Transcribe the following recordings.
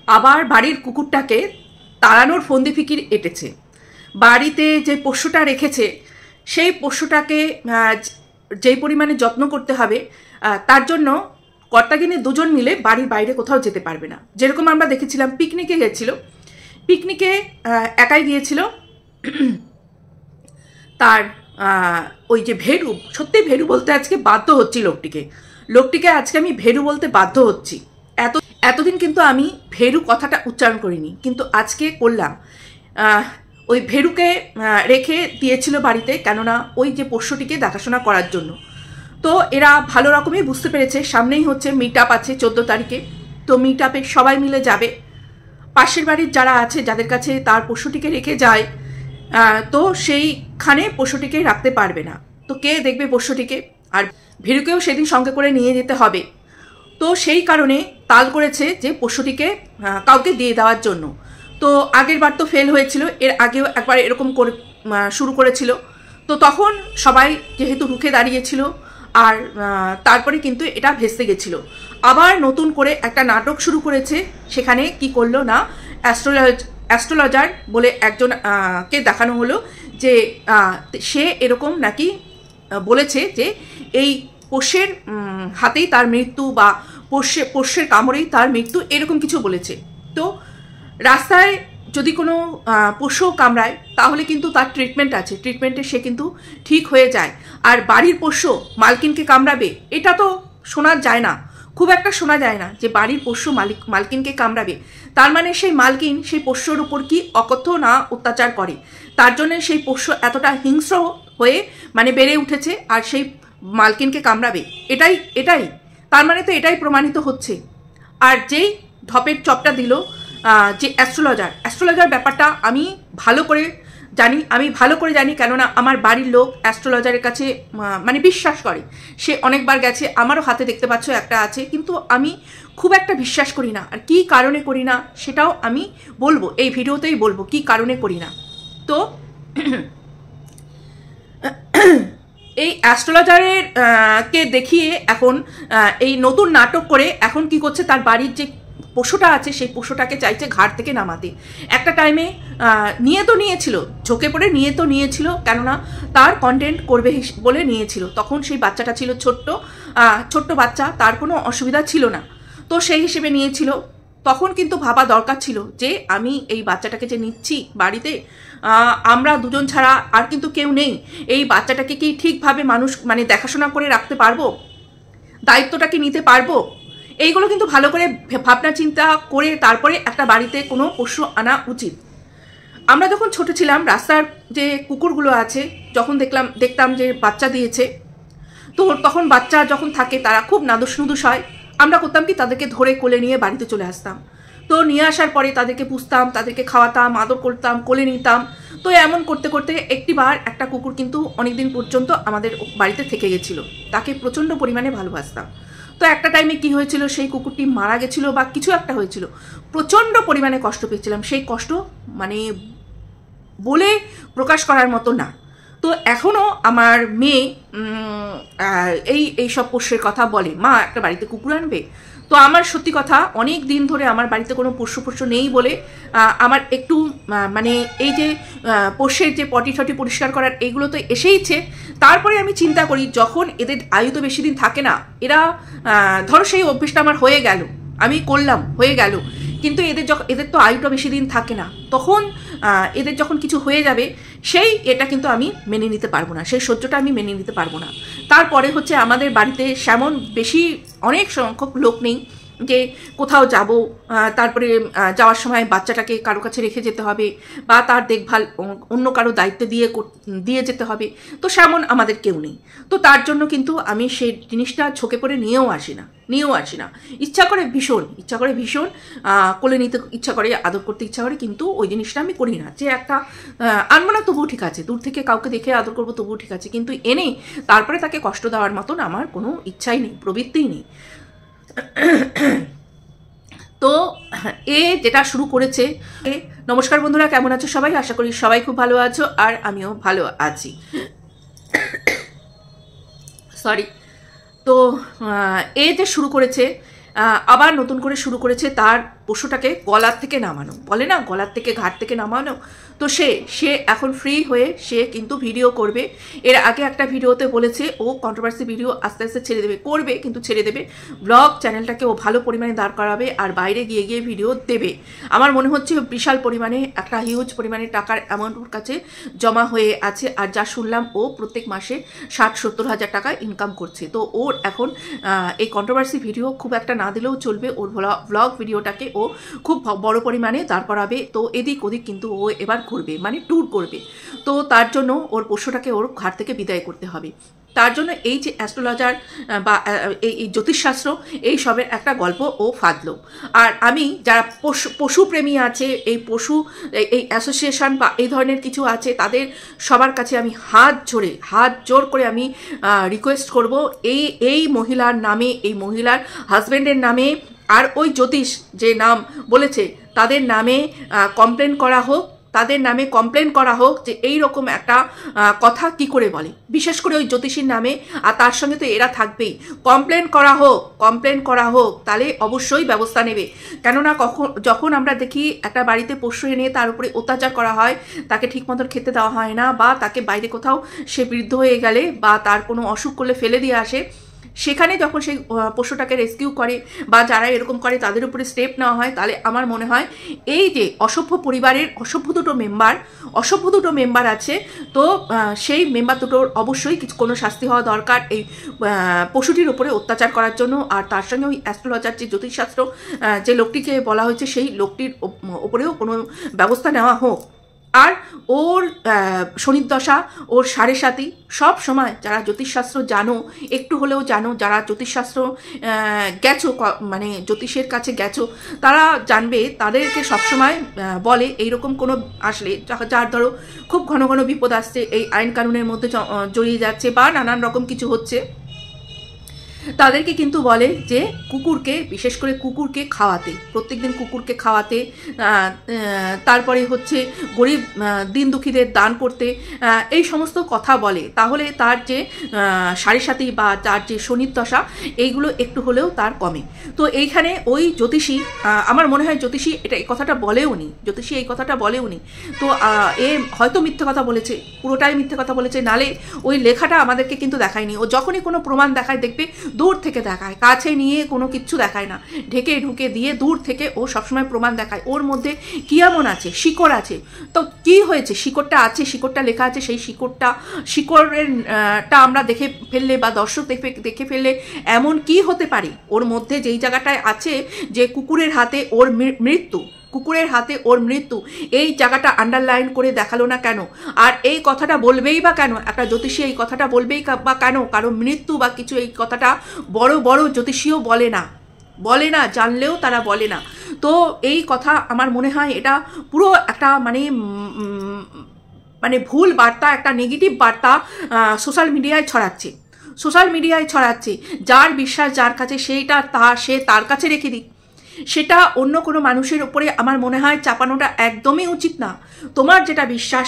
আবার বাড়ির কুকুরটাকে তাড়ানোর ফন্দি ফিকির এঁটেছে। বাড়িতে যে পোষ্যটা রেখেছে সেই পোষ্যটাকে যেই পরিমাণে যত্ন করতে হবে তার জন্য কর্তাগিনী দুজন মিলে বাড়ির বাইরে কোথাও যেতে পারবে না। যেরকম আমরা দেখেছিলাম পিকনিকে গেছিল, পিকনিকে একাই গিয়েছিল, তার ওই যে ভেরু, সত্যি ভেরু বলতে আজকে বাধ্য হচ্ছি লোকটিকে আজকে আমি ভেরু বলতে বাধ্য হচ্ছি। এতদিন কিন্তু আমি ভেরু কথাটা উচ্চারণ করিনি, কিন্তু আজকে করলাম। ওই ভেরুকে রেখে দিয়েছিল বাড়িতে, কেননা ওই যে পোষ্যটিকে দেখাশোনা করার জন্য। তো এরা ভালো রকমই বুঝতে পেরেছে সামনেই হচ্ছে মিট আপ আছে 14 তারিখে, তো মিট আপে সবাই মিলে যাবে। পাশের বাড়ির যারা আছে যাদের কাছে তার পশুটিকে রেখে যায়, তো সেইখানে পশুটিকে রাখতে পারবে না, তো কে দেখবে পশুটিকে? আর ভেরুকেও সেদিন সঙ্গে করে নিয়ে যেতে হবে। তো সেই কারণে তাল করেছে যে পশুটিকে কাউকে দিয়ে দেওয়ার জন্য। তো আগের বার তো ফেল হয়েছিল, এর আগেও একবার এরকম করে শুরু করেছিল। তো তখন সবাই যেহেতু রুখে দাঁড়িয়েছিল, আর তারপরে কিন্তু এটা ভেস্তে গেছিল। আবার নতুন করে একটা নাটক শুরু করেছে। সেখানে কি করলো না, অ্যাস্ট্রোলজার বলে একজন কে দেখানো হলো যে সে এরকম নাকি বলেছে যে এই পোষ্যের হাতেই তার মৃত্যু, বা পোষ্যের কামড়েই তার মৃত্যু, এরকম কিছু বলেছে। তো রাস্তায় যদি কোনো পোষ্য কামড়ায় তাহলে কিন্তু তার ট্রিটমেন্ট আছে, ট্রিটমেন্টে সে কিন্তু ঠিক হয়ে যায়। আর বাড়ির পোষ্য মালকিনকে কামড়াবে, এটা তো শোনা যায় না, খুব একটা শোনা যায় না যে বাড়ির পোষ্য মালকিনকে কামড়াবে। তার মানে সেই মালকিন সেই পোষ্যর উপর কি অকথ্য না অত্যাচার করে, তার জন্য সেই পোষ্য এতটা হিংস্র হয়ে মানে বেড়ে উঠেছে আর সেই মালকিনকে কামড়াবে। এটাই তার মানে তো এটাই প্রমাণিত হচ্ছে। আর যেই ঢপের চপটা দিল যে অ্যাস্ট্রোলজার ব্যাপারটা আমি ভালো করে জানি, কেননা আমার বাড়ির লোক অ্যাস্ট্রোলজারের কাছে মানে বিশ্বাস করে। সে অনেকবার গেছে, আমারও হাতে দেখতে পাচ্ছ একটা আছে, কিন্তু আমি খুব একটা বিশ্বাস করি না। আর কি কারণে করি না সেটাও আমি বলবো, এই ভিডিওতেই বলবো কি কারণে করি না। তো এই অ্যাস্ট্রোলজারের কে দেখিয়ে এখন এই নতুন নাটক করে এখন কি করছে, তার বাড়ির যে পশুটা আছে সেই পশুটাকে চাইছে ঘাট থেকে নামাতে। একটা টাইমে নিয়েছিল, ঝোঁকে পড়ে নিয়েছিল, কেননা তার কন্টেন্ট করবে বলে নিয়েছিল। তখন সেই বাচ্চাটা ছিল ছোট্ট বাচ্চা, তার কোনো অসুবিধা ছিল না, তো সেই হিসেবে নিয়েছিল। তখন কিন্তু ভাবা দরকার ছিল যে আমি এই বাচ্চাটাকে যে নিচ্ছি বাড়িতে, আমরা দুজন ছাড়া আর কিন্তু কেউ নেই, এই বাচ্চাটাকে কি ঠিকভাবে মানুষ মানে দেখাশোনা করে রাখতে পারবো, দায়িত্বটা কি নিতে পারবো, এইগুলো কিন্তু ভালো করে ভাবনা চিন্তা করে তারপরে একটা বাড়িতে কোনো পশু আনা উচিত। আমরা যখন ছোট ছিলাম, রাস্তার যে কুকুরগুলো আছে যখন দেখতাম যে বাচ্চা দিয়েছে, তো তখন বাচ্চা যখন থাকে তারা খুব নাদুস নুদুস হয়, আমরা করতাম কি তাদেরকে ধরে কোলে নিয়ে বাড়িতে চলে আসতাম। তো নিয়ে আসার পরে তাদেরকে পুষতাম, তাদেরকে খাওয়াতাম, আদর করতাম, কোলে নিতাম। তো এমন করতে করতে একটিবার একটা কুকুর কিন্তু অনেকদিন পর্যন্ত আমাদের বাড়িতে থেকে গেছিল, তাকে প্রচণ্ড পরিমাণে ভালোবাসতাম। তো একটা টাইমে কি হয়েছিল, সেই কুকুরটি মারা গেছিল বা কিছু একটা হয়েছিল, প্রচণ্ড পরিমাণে কষ্ট পেয়েছিলাম। সেই কষ্ট মানে বলে প্রকাশ করার মতো না। তো এখনও আমার মেয়ে এই সব পোষ্যের কথা বলে, মা একটা বাড়িতে কুকুর আনবে। তো আমার সত্যি কথা অনেক দিন ধরে আমার বাড়িতে কোনো পোষ্য নেই বলে আমার একটু মানে এই যে পোষ্যের যে পটি টটি পরিষ্কার করার এইগুলো তো এসেইছে। তারপরে আমি চিন্তা করি যখন এদের আয়ু তো বেশি দিন থাকে না, এরা ধরো সেই অভ্যেসটা আমার হয়ে গেল, আমি করলাম হয়ে গেল, কিন্তু এদের তো আয়ুটা বেশি দিন থাকে না, তখন এদের যখন কিছু হয়ে যাবে এটা কিন্তু আমি মেনে নিতে পারবো না, সেই সহ্যটা আমি মেনে নিতে পারবো না। তারপরে হচ্ছে আমাদের বাড়িতে সেমন বেশি অনেক সংখ্যক লোক নেই যে কোথাও যাব, তারপরে যাওয়ার সময় বাচ্চাটাকে কারো কাছে রেখে যেতে হবে বা তার দেখভাল অন্য কারো দায়িত্ব দিয়ে যেতে হবে, তো সেমন আমাদের কেউ নেই। তো তার জন্য কিন্তু আমি সেই জিনিসটা ঝোঁকে পড়ে নিয়েও আসি না। ইচ্ছা করে ভীষণ কোলে নিতে ইচ্ছা করে, আদর করতে ইচ্ছা করে, কিন্তু ওই জিনিসটা আমি করি না। যে একটা আনবো না তবুও ঠিক আছে, দূর থেকে কাউকে দেখে আদর করবো তবুও ঠিক আছে, কিন্তু এনে তারপরে তাকে কষ্ট দেওয়ার মতন আমার কোনো ইচ্ছাই নেই, প্রবৃত্তিই নেই। তো যেটা শুরু করেছে। নমস্কার বন্ধুরা, কেমন আছো সবাই? আশা করি সবাই খুব ভালো আছো, আর আমিও ভালো আছি। সরি। তো যে শুরু করেছে, আবার নতুন করে শুরু করেছে, তার পশুটাকে গলার থেকে নামানো, বলে না গলার থেকে ঘাট থেকে নামানো, তো সে এখন ফ্রি হয়ে সে কিন্তু ভিডিও করবে। এর আগে একটা ভিডিওতে বলেছে ও কন্ট্রোভার্সি ভিডিও আস্তে আস্তে ছেড়ে দেবে, করবে কিন্তু ছেড়ে দেবে, ব্লগ চ্যানেলটাকে ও ভালো পরিমাণে দাঁড় করাবে আর বাইরে গিয়ে গিয়ে ভিডিও দেবে। আমার মনে হচ্ছে বিশাল পরিমাণে একটা হিউজ পরিমাণে টাকার অ্যামাউন্ট ওর কাছে জমা হয়ে আছে, আর যা শুনলাম ও প্রত্যেক মাসে 60-70 হাজার টাকা ইনকাম করছে। তো ওর এখন এই কন্ট্রোভার্সি ভিডিও খুব একটা না দিলেও চলবে, ওর ব্লগ ভিডিওটাকে ও খুব বড় পরিমাণে দাঁড় করাবে। তো এদিক ওদিক কিন্তু ও এবার করবে, মানে ট্যুর করবে। তো তার জন্য ওর পোষ্যটাকে ওর ঘাট থেকে বিদায় করতে হবে। তার জন্য এই যে অ্যাস্ট্রোলজার বা এই জ্যোতিষশাস্ত্র এই সবের একটা গল্প ও ফাঁদলো। আর আমি যারা পশুপ্রেমী আছে, এই পশু এই অ্যাসোসিয়েশন বা এই ধরনের কিছু আছে, তাদের সবার কাছে আমি হাত জোর করে আমি রিকোয়েস্ট করব, এই মহিলার নামে, এই মহিলার হাজব্যান্ডের নামে আর ওই জ্যোতিষ যে নাম বলেছে তাদের নামে কমপ্লেন করা হোক, তাদের নামে কমপ্লেন করা হোক যে এই রকম একটা কথা কি করে বলে, বিশেষ করে ওই জ্যোতিষীর নামে, আর তার সঙ্গে তো এরা থাকবেই। কমপ্লেন করা হোক, তাহলে অবশ্যই ব্যবস্থা নেবে। কেননা যখন আমরা দেখি একটা বাড়িতে পোষ্য এনে তার উপরে অত্যাচার করা হয়, তাকে ঠিক মতন খেতে দেওয়া হয় না, বা তাকে বাইরে কোথাও সে বৃদ্ধ হয়ে গেলে বা তার কোনো অসুখ করলে ফেলে দিয়ে আসে, সেখানে যখন সেই পশুটাকে রেস্কিউ করে বা যারা এরকম করে তাদের উপরে স্টেপ নেওয়া হয়, তাহলে আমার মনে হয় এই যে অসভ্য পরিবারের অসভ্য দুটো মেম্বার আছে, তো সেই মেম্বার দুটোর অবশ্যই কোনো শাস্তি হওয়া দরকার এই পশুটির উপরে অত্যাচার করার জন্য। আর তার সঙ্গে ওই অ্যাস্ট্রোলজার যে জ্যোতিষশাস্ত্র যে লোকটিকে বলা হয়েছে সেই লোকটির ওপরেও কোনো ব্যবস্থা নেওয়া হোক। আর ওর শনির দশা, ওর 7.5 সব সময় যারা জ্যোতিষশাস্ত্র জানো, একটু হলেও জানো, যারা জ্যোতিষশাস্ত্র গেছো, মানে জ্যোতিষের কাছে গেছো, তারা জানবে, তাদেরকে সবসময় বলে এইরকম কোনো আসলে, যার ধরো খুব ঘন ঘন বিপদ আসছে, এই আইন কানুনের মধ্যে জড়িয়ে যাচ্ছে বা নানান রকম কিছু হচ্ছে, তাদেরকে কিন্তু বলে যে কুকুরকে, বিশেষ করে কুকুরকে খাওয়াতে, প্রত্যেকদিন কুকুরকে খাওয়াতে, তারপরে হচ্ছে গরিব দিন দুঃখীদের দান করতে, এই সমস্ত কথা বলে। তাহলে তার যে 7.5 বা তার যে শনির দশা, এইগুলো একটু হলেও তার কমে। তো এইখানে ওই জ্যোতিষী, আমার মনে হয় জ্যোতিষী এই কথাটা বলেও নি, তো এ হয়তো মিথ্যে কথা বলেছে, পুরোটাই মিথ্যে কথা বলেছে, নালে ওই লেখাটা আমাদেরকে কিন্তু দেখায়নি। ও যখনই কোনো প্রমাণ দেখায় দেখবে দূর থেকে দেখায়, কাছে নিয়ে কোনো কিচ্ছু দেখায় না, ঢুকে দিয়ে দূর থেকে ও সবসময় প্রমাণ দেখায়। ওর মধ্যে কি এমন আছে, শিকড় আছে, তো কি হয়েছে, শিকড়টা লেখা আছে, সেই শিকড়েরটা আমরা দেখে ফেললে বা দর্শক দেখে ফেললে এমন কি হতে পারে ওর মধ্যে, যেই জায়গাটায় আছে যে কুকুরের হাতে ওর মৃত্যু, এই জায়গাটা আন্ডারলাইন করে দেখালো না কেন? আর এই কথাটা বলবেই বা কেন একটা জ্যোতিষী, এই কথাটা বলবেই বা কেন? কারণ মৃত্যু বা কিছু, এই কথাটা বড় জ্যোতিষীও বলে না, জানলেও তারা বলে না। তো এই কথা আমার মনে হয় এটা পুরো একটা মানে ভুল বার্তা, একটা নেগেটিভ বার্তা সোশ্যাল মিডিয়ায় ছড়াচ্ছে। যার বিশ্বাস যার কাছে, সে তার কাছে রেখে দিক, সেটা অন্য কোনো মানুষের উপরে আমার মনে হয় চাপানোটা একদমই উচিত না। তোমার যেটা বিশ্বাস,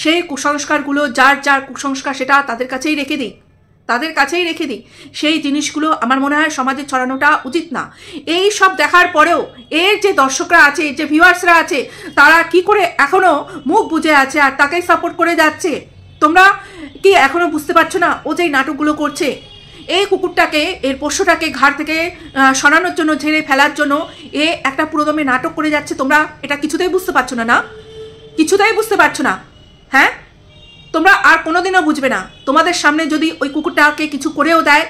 সেই কুসংস্কারগুলো, যার কুসংস্কার, সেটা তাদের কাছেই রেখে দিই, সেই জিনিসগুলো আমার মনে হয় সমাজে ছড়ানোটা উচিত না। এই সব দেখার পরেও এর যে দর্শকরা আছে, যে ভিউয়ার্সরা আছে, তারা কি করে এখনো মুখ বুজে আছে আর তাকেই সাপোর্ট করে যাচ্ছে? তোমরা কি এখনো বুঝতে পারছো না ও যেই নাটকগুলো করছে, এই কুকুরটাকে, এর পোষ্যটাকে ঘাড় থেকে সরানোর জন্য, ঝেড়ে ফেলার জন্য এ একটা পুরোদমে নাটক করে যাচ্ছে? তোমরা এটা কিছুতেই বুঝতে পারছো না? কিছুতেই বুঝতে পারছো না? হ্যাঁ, তোমরা আর কোনোদিনও বুঝবে না। তোমাদের সামনে যদি ওই কুকুরটাকে কিছু করেও দেয়,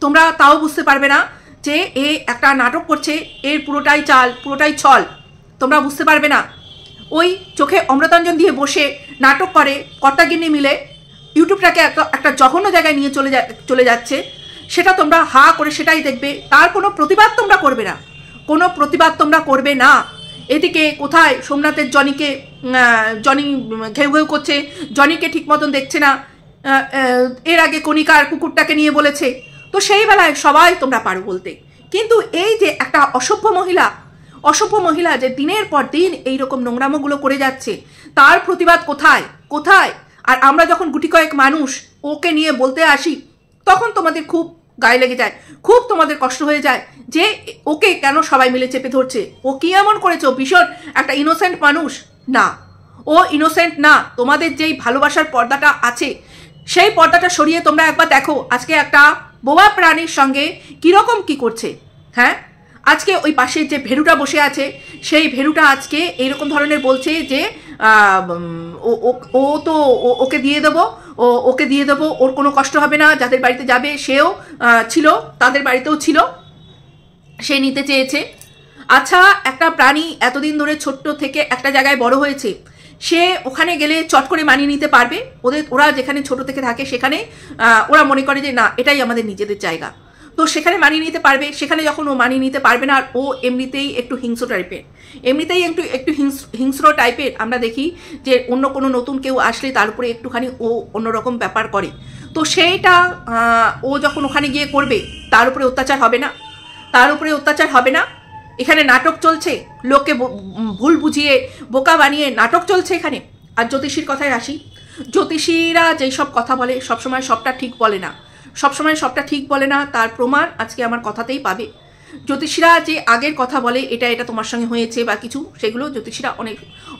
তোমরা তাও বুঝতে পারবে না যে এ একটা নাটক করছে, এর পুরোটাই চাল, পুরোটাই ছল। তোমরা বুঝতে পারবে না। ওই চোখে অমৃতাঞ্জন দিয়ে বসে নাটক করে কর্তাগিন্নি মিলে, ইউটিউবটাকে একটা জঘন্য জায়গায় নিয়ে চলে যাচ্ছে, সেটা তোমরা হা করে সেটাই দেখবে। তার কোনো প্রতিবাদ তোমরা করবে না। এদিকে কোথায় সোমনাথের জনি ঘেউ করছে, জনিকে ঠিক মতন দেখছে না, এর আগে কণিকার কুকুরটাকে নিয়ে বলেছে, তো সেই বেলায় সবাই তোমরা পারো বলতে। কিন্তু এই যে একটা অসভ্য মহিলা যে দিনের পর দিন এইরকম নোংরামোগুলো করে যাচ্ছে, তার প্রতিবাদ কোথায়? আর আমরা যখন গুটি কয়েক মানুষ ওকে নিয়ে বলতে আসি, তখন তোমাদের খুব গায়ে লেগে যায়, খুব তোমাদের কষ্ট হয়ে যায় যে ওকে কেন সবাই মিলে চেপে ধরছে, ও কি এমন করেছে, ভীষণ একটা ইনোসেন্ট মানুষ। না, ও ইনোসেন্ট না। তোমাদের যেই ভালোবাসার পর্দাটা আছে সেই পর্দাটা সরিয়ে তোমরা একবার দেখো আজকে একটা বোবা প্রাণীর সঙ্গে কীরকম কি করছে। হ্যাঁ, আজকে ওই পাশে যে ভেরুটা বসে আছে সেই ভেরুটা আজকে এইরকম ধরনের বলছে যে ও তো ওকে দিয়ে দেবো, ওকে দিয়ে দেবো, ওর কোনো কষ্ট হবে না, যাদের বাড়িতে যাবে সেও ছিল, তাদের বাড়িতেও ছিল, সে নিতে চেয়েছে। আচ্ছা, একটা প্রাণী এতদিন ধরে ছোট্ট থেকে একটা জায়গায় বড় হয়েছে, সে ওখানে গেলে চট করে মানিয়ে নিতে পারবে? ওরা যেখানে ছোট থেকে থাকে সেখানে ওরা মনে করে যে না এটাই আমাদের নিজেদের জায়গা, তো সেখানে মানিয়ে নিতে পারবে। সেখানে যখন ও মানিয়ে নিতে পারবে না, আর ও এমনিতেই একটু হিংস্র টাইপের, একটু হিংস্র টাইপের আমরা দেখি যে অন্য কোনো নতুন কেউ আসলে তার উপরে একটুখানি ও অন্যরকম ব্যাপার করে, তো সেইটা ও যখন ওখানে গিয়ে করবে তার উপরে অত্যাচার হবে না? এখানে নাটক চলছে, লোককে ভুল বুঝিয়ে বোকা বানিয়ে নাটক চলছে এখানে। আর জ্যোতিষীর কথায় আসি, জ্যোতিষীরা যেই সব কথা বলে সবসময় সবটা ঠিক বলে না, তার প্রমাণ আজকে আমার কথাতেই পাবে। জ্যোতিষীরা যে আগের কথা বলে এটা তোমার সঙ্গে হয়েছে বা কিছু, সেগুলো জ্যোতিষীরা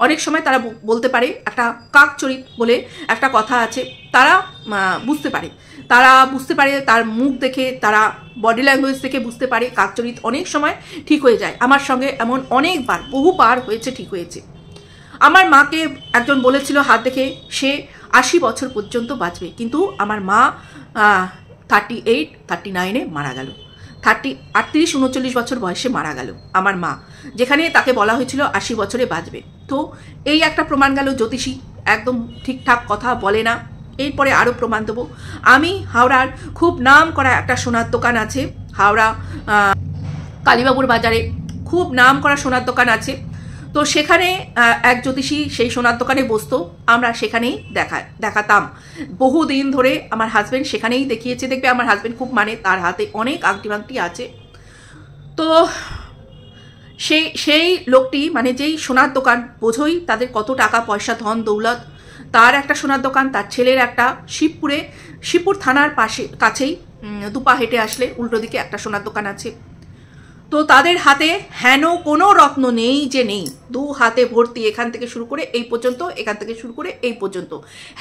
অনেক সময় তারা বলতে পারে। একটা কাকচরিত বলে একটা কথা আছে, তারা বুঝতে পারে, তার মুখ দেখে, তারা বডি ল্যাঙ্গুয়েজ দেখে বুঝতে পারে কাকচরিত অনেক সময় ঠিক হয়ে যায়। আমার সঙ্গে এমন অনেকবার বহুবার হয়েছে, ঠিক হয়েছে। আমার মাকে একজন বলেছিল হাত দেখে সে 80 বছর পর্যন্ত বাঁচবে, কিন্তু আমার মা 39-39-এ মারা গেল, 38-39 বছর বয়সে মারা গেল আমার মা, যেখানে তাকে বলা হয়েছিল 80 বছরে বাঁচবে। তো এই একটা প্রমাণ গেল জ্যোতিষী একদম ঠিকঠাক কথা বলে না। এরপরে আরও প্রমাণ দেবো। আমি হাওড়ার খুব নাম করা একটা সোনার দোকান আছে, হাওড়া কালীবাবুর বাজারে খুব নাম করা সোনার দোকান আছে, তো সেখানে এক জ্যোতিষী সেই সোনার দোকানে বসতো, আমরা সেখানেই দেখাতাম বহুদিন ধরে। আমার হাজব্যান্ড সেখানেই দেখিয়েছে, দেখবে আমার হাজব্যান্ড খুব মানে, তার হাতে অনেক আংটি বাংটি আছে। তো সেই লোকটি মানে যেই সোনার দোকান, বোঝোই তাদের কত টাকা পয়সা ধন দৌলত, তার একটা সোনার দোকান, তার ছেলের একটা শিবপুর থানার কাছেই 2 পা হেঁটে আসলে উল্টো দিকে একটা সোনার দোকান আছে। তো তাদের হাতে হেন কোনো রত্ন নেই যে নেই, 2 হাতে ভর্তি, এখান থেকে শুরু করে এই পর্যন্ত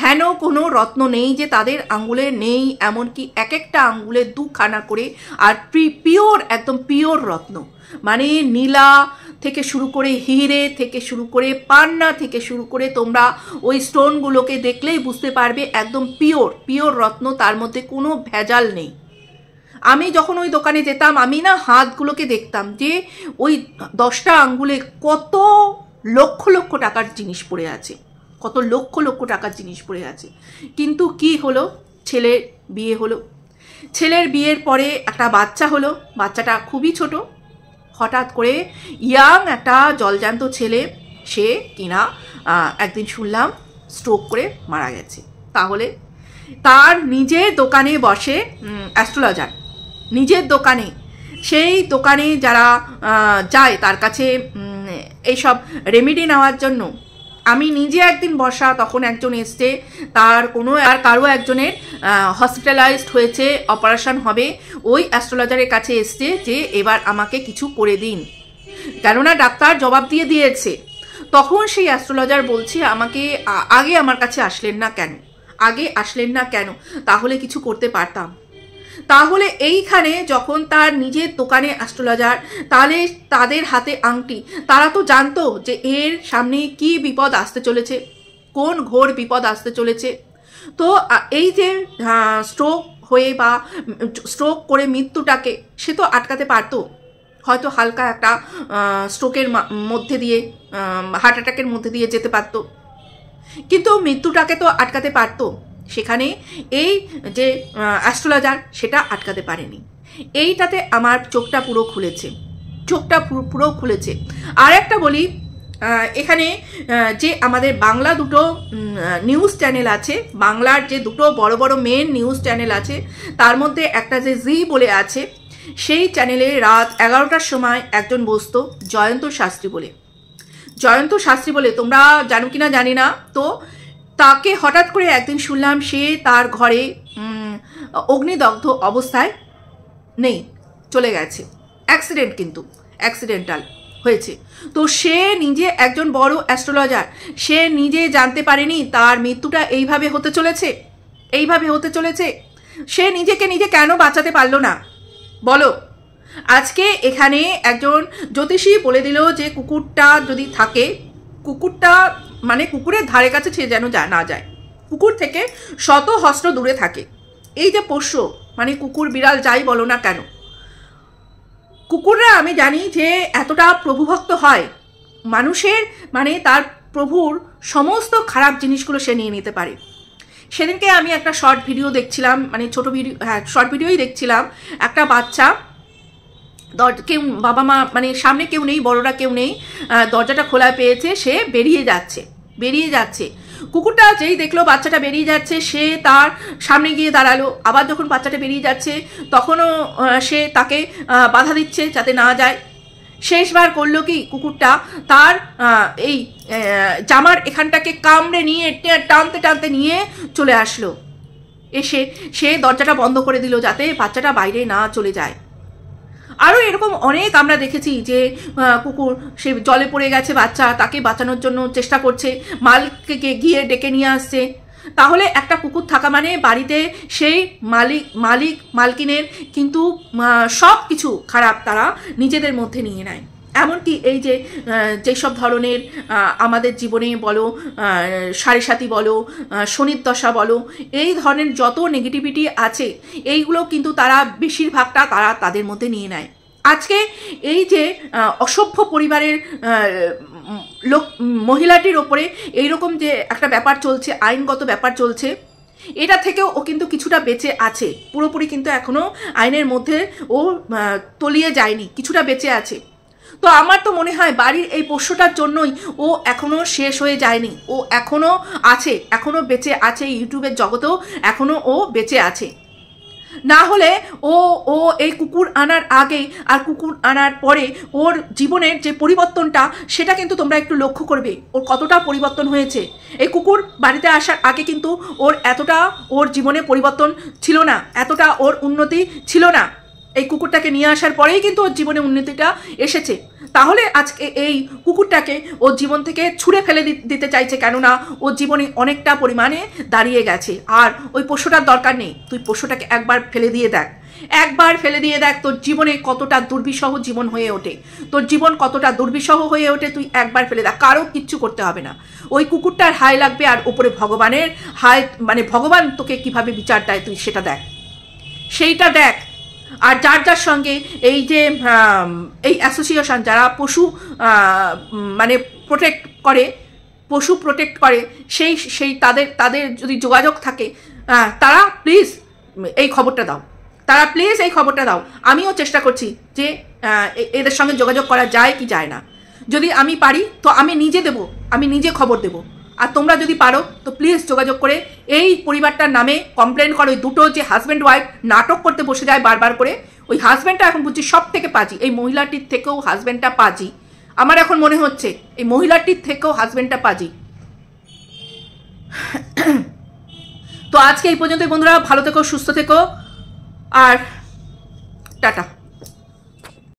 হেন কোনো রত্ন নেই যে তাদের আঙ্গুলে নেই, এমনকি এক একটা আঙ্গুলে 2খানা করে, আর পিওর, একদম পিওর রত্ন, মানে নীলা থেকে শুরু করে, হিরে থেকে শুরু করে, পান্না থেকে শুরু করে, তোমরা ওই স্টোনগুলোকে দেখলেই বুঝতে পারবে একদম পিওর রত্ন, তার মধ্যে কোনো ভেজাল নেই। আমি যখন ওই দোকানে যেতাম, আমি না হাতগুলোকে দেখতাম যে ওই 10টা আঙ্গুলে কত লক্ষ টাকার জিনিস পড়ে আছে, কিন্তু কি হলো, ছেলের বিয়ের পরে একটা বাচ্চা হলো, বাচ্চাটা খুবই ছোট, হঠাৎ করে ইয়াং একটা জলজান্ত ছেলে, সে কিনা একদিন শুনলাম স্ট্রোক করে মারা গেছে। তাহলে তার নিজের দোকানে বসে অ্যাস্ট্রোলজার, নিজের দোকানে, সেই দোকানে যারা যায় তার কাছে এইসব রেমেডি নেওয়ার জন্য। আমি নিজে একদিন বসা, তখন একজন এসছে, কারো একজনের হসপিটালাইজড হয়েছে, অপারেশন হবে, ওই অ্যাস্ট্রোলজারের কাছে এসছে যে এবার আমাকে কিছু করে দিন, কেননা ডাক্তার জবাব দিয়েছে। তখন সেই অ্যাস্ট্রোলজার বলছে আমাকে, আগে আমার কাছে আসলেন না কেন, তাহলে কিছু করতে পারতাম। তাহলে এইখানে যখন তার নিজের দোকানে অ্যাস্ট্রোলজার, তাহলে তাদের হাতে আংটি, তারা তো জানতো যে এর সামনে কি বিপদ আসতে চলেছে, কোন ঘোর বিপদ আসতে চলেছে। তো এই যে স্ট্রোক হয়ে বা স্ট্রোক করে মৃত্যুটাকে সে তো আটকাতে পারতো, হয়তো হালকা একটা স্ট্রোকের মধ্যে দিয়ে, হার্ট অ্যাটাকের মধ্যে দিয়ে যেতে পারতো, কিন্তু মৃত্যুটাকে তো আটকাতে পারতো। সেখানে এই যে অ্যাস্ট্রোলজার সেটা আটকাতে পারেনি। এইটাতে আমার চোখটা পুরো খুলেছে। আর একটা বলি, এখানে যে আমাদের বাংলা 2টো নিউজ চ্যানেল আছে, বাংলার যে 2টো বড় মেন নিউজ চ্যানেল আছে, তার মধ্যে একটা যে জি বলে আছে, সেই চ্যানেলে রাত 11টার সময় একজন বসতো জয়ন্ত শাস্ত্রী বলে, তোমরা জানো কিনা জানি না। তো তাকে হঠাৎ করে একদিন শুনলাম সে তার ঘরে অগ্নিদগ্ধ অবস্থায় নেই, চলে গেছে। অ্যাক্সিডেন্ট, কিন্তু অ্যাক্সিডেন্টাল হয়েছে। তো সে নিজে একজন বড় অ্যাস্ট্রোলজার, সে নিজে জানতে পারেনি তার মৃত্যুটা এইভাবে হতে চলেছে, এইভাবে হতে চলেছে। সে নিজেকে নিজে কেন বাঁচাতে পারলো না বলো? আজকে এখানে একজন জ্যোতিষী বলে দিল যে কুকুরটা যদি থাকে, কুকুরটা মানে কুকুরের ধারে কাছে সে যেন না যায়, কুকুর থেকে শত হস্ত দূরে থাকে। এই যে পোষ্য মানে কুকুর বিড়াল যাই বলো না কেন, কুকুররা আমি জানি যে এতটা প্রভুভক্ত হয়, মানুষের মানে তার প্রভুর সমস্ত খারাপ জিনিসগুলো সে নিয়ে নিতে পারে। সেদিনকে আমি একটা শর্ট ভিডিও দেখছিলাম, মানে ছোট ভিডিও, হ্যাঁ শর্ট ভিডিওই দেখছিলাম। একটা বাচ্চা কেউ বাবা মা মানে সামনে কেউ নেই, বড়রা কেউ নেই, দরজাটা খোলা পেয়েছে, সে বেরিয়ে যাচ্ছে। কুকুরটা যেই দেখলো বাচ্চাটা বেরিয়ে যাচ্ছে, সে তার সামনে গিয়ে দাঁড়ালো। আবার যখন বাচ্চাটা বেরিয়ে যাচ্ছে তখনও সে তাকে বাধা দিচ্ছে যাতে না যায়। শেষবার করলো কি, কুকুরটা তার এই জামার এখানটাকে কামড়ে নিয়ে টানতে টানতে নিয়ে চলে আসলো। এসে সে দরজাটা বন্ধ করে দিল যাতে বাচ্চাটা বাইরে না চলে যায়। আরও এরকম অনেক আমরা দেখেছি যে কুকুর সে জলে পড়ে গেছে বাচ্চা, তাকে বাঁচানোর জন্য চেষ্টা করছে, মালিককে গিয়ে ডেকে নিয়ে আসছে। তাহলে একটা কুকুর থাকা মানে বাড়িতে সেই মালকিনের কিন্তু সব কিছু খারাপ তারা নিজেদের মধ্যে নিয়ে নেয়। এমনকি এই যে যেসব ধরনের আমাদের জীবনে বলো সাড়ে সাথী বলো, শনির দশা বলো, এই ধরনের যত নেগেটিভিটি আছে এইগুলো কিন্তু তারা বেশিরভাগটা তারা তাদের মধ্যে নিয়ে নেয়। আজকে এই যে অসভ্য পরিবারের মহিলাটির ওপরে এইরকম যে একটা ব্যাপার চলছে, আইনগত ব্যাপার চলছে, এটা থেকেও ও কিন্তু কিছুটা বেঁচে আছে, পুরোপুরি কিন্তু এখনও আইনের মধ্যে ও তলিয়ে যায়নি, কিছুটা বেঁচে আছে। তো আমার তো মনে হয় বাড়ির এই পোষ্যটার জন্যই ও এখনও শেষ হয়ে যায়নি, ও এখনও আছে, এখনও বেঁচে আছে, ইউটিউবের জগতেও এখনও ও বেঁচে আছে। না হলে ও এই কুকুর আনার আগে আর কুকুর আনার পরে ওর জীবনের যে পরিবর্তনটা সেটা কিন্তু তোমরা একটু লক্ষ্য করবে, ওর কতটা পরিবর্তন হয়েছে। এই কুকুর বাড়িতে আসার আগে কিন্তু ওর এতটা ওর জীবনে পরিবর্তন ছিল না, এতটা ওর উন্নতি ছিল না। এই কুকুরটাকে নিয়ে আসার পরেই কিন্তু ওর জীবনে উন্নতিটা এসেছে। তাহলে আজকে এই কুকুরটাকে ওর জীবন থেকে ছুঁড়ে ফেলে দিতে চাইছে, কেননা ওর জীবনে অনেকটা পরিমাণে দাঁড়িয়ে গেছে। আর ওই পোষ্যটার দরকার নেই, তুই পোষ্যটাকে একবার ফেলে দিয়ে দেখ, তোর জীবনে কতটা দুর্বিষহ জীবন হয়ে ওঠে, তোর জীবন কতটা দুর্বিষহ হয়ে ওঠে, তুই একবার ফেলে দেখ, কারো কিচ্ছু করতে হবে না। ওই কুকুরটার হায় লাগবে আর ওপরে ভগবানের হায়, মানে ভগবান তোকে কিভাবে বিচার দেয় তুই সেটা দেখ, সেইটা দেখ। আর যার সঙ্গে এই যে এই অ্যাসোসিয়েশন যারা পশু মানে পশু প্রোটেক্ট করে সেই তাদের যদি যোগাযোগ থাকে, তারা প্লিজ এই খবরটা দাও, আমিও চেষ্টা করছি যে এদের সঙ্গে যোগাযোগ করা যায় কি যায় না। যদি আমি পারি তো আমি নিজে খবর দেব। আর তোমরা যদি পারো তো প্লিজ যোগাযোগ করে এই পরিবারটার নামে কমপ্লেন করো। ওই দুটো যে হাজব্যান্ড ওয়াইফ নাটক করতে বসে যায় বারবার করে, ওই হাজব্যান্ডটা এখন বুঝছি সব থেকে পাজি, এই মহিলাটির থেকেও হাজব্যান্ডটা পাজি। আমার এখন মনে হচ্ছে এই মহিলাটির থেকেও হাজব্যান্ডটা পাজি। তো আজকে এই পর্যন্তই বন্ধুরা, ভালো থেকো, সুস্থ থেকো, আর টাটা।